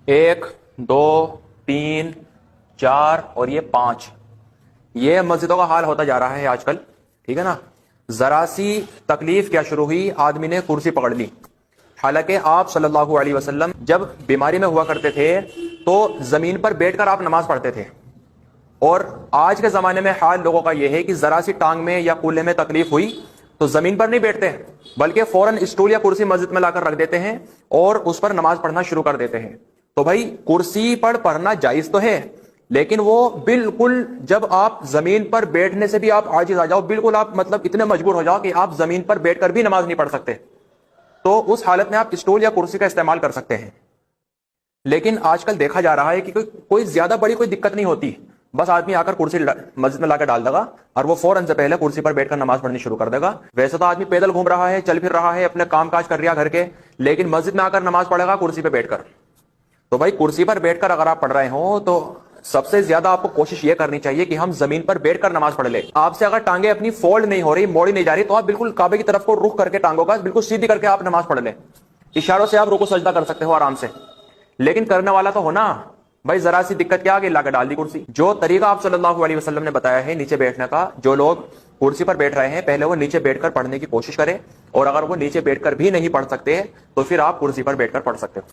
ایک، دو، تین، چار اور یہ 5. یہ مسجدوں کا حال ہوتا جا رہا ہے آج کل. ٹھیک ہے نا. ذرا سی تکلیف کیا شروع ہوئی، آدمی نے کرسی پکڑ لی. حالانکہ آپ صلی اللہ علیہ وسلم جب بیماری میں ہوا کرتے تھے تو زمین پر بیٹھ کر آپ نماز پڑھتے تھے. اور آج کے زمانے میں حال لوگوں کا یہ ہے کہ ذرا سی ٹانگ میں یا کولے میں تکلیف ہوئی تو زمین پر نہیں بیٹھتے، بلکہ فوراً اسٹول یا کرسی مسجد میں لا کر رکھ دیتے ہیں اور اس پر نماز پڑھنا شروع کر دیتے ہیں. تو بھائی کرسی پر پڑھنا جائز تو ہے، لیکن وہ بالکل جب آپ زمین پر بیٹھنے سے بھی آپ عاجز آ جاؤ، بالکل آپ مطلب اتنے مجبور ہو جاؤ کہ آپ زمین پر بیٹھ کر بھی نماز نہیں پڑھ سکتے، تو اس حالت میں آپ اسٹول یا کرسی کا استعمال کر سکتے ہیں. لیکن آج کل دیکھا جا رہا ہے کہ کوئی زیادہ بڑی کوئی دقت نہیں ہوتی، بس آدمی آ کر کرسی مسجد میں لا کے ڈال دے گا اور وہ فوراً سے پہلے کرسی پر بیٹھ کر نماز پڑھنی شروع کر دے گا. ویسے تو آدمی پیدل گھوم رہا ہے، چل پھر رہا ہے، اپنے کام کاج کر رہا گھر کے، لیکن مسجد میں آ کر نماز پڑھے گا کرسی پہ بیٹھ کر. تو بھائی کرسی پر بیٹھ کر اگر آپ پڑھ رہے ہوں تو سب سے زیادہ آپ کو کوشش یہ کرنی چاہیے کہ ہم زمین پر بیٹھ کر نماز پڑھ لیں. آپ سے اگر ٹانگیں اپنی فولڈ نہیں ہو رہی، موڑی نہیں جا رہی، تو آپ بالکل کعبے کی طرف کو رخ کر کے ٹانگوں کا بالکل سیدھی کر کے آپ نماز پڑھ لیں. اشاروں سے آپ رکوع سجدہ کر سکتے ہو آرام سے، لیکن کرنے والا تو ہونا. بھائی ذرا سی دقت کیا آگے لا کے ڈال دی کرسی. جو طریقہ آپ صلی اللہ علیہ وسلم نے بتایا ہے نیچے بیٹھنے کا، جو لوگ کرسی پر بیٹھ رہے ہیں پہلے وہ نیچے بیٹھ کر پڑھنے کی کوشش کریں، اور اگر وہ نیچے بیٹھ کر بھی نہیں پڑھ سکتے تو پھر آپ کرسی پر بیٹھ کر پڑھ سکتے ہو.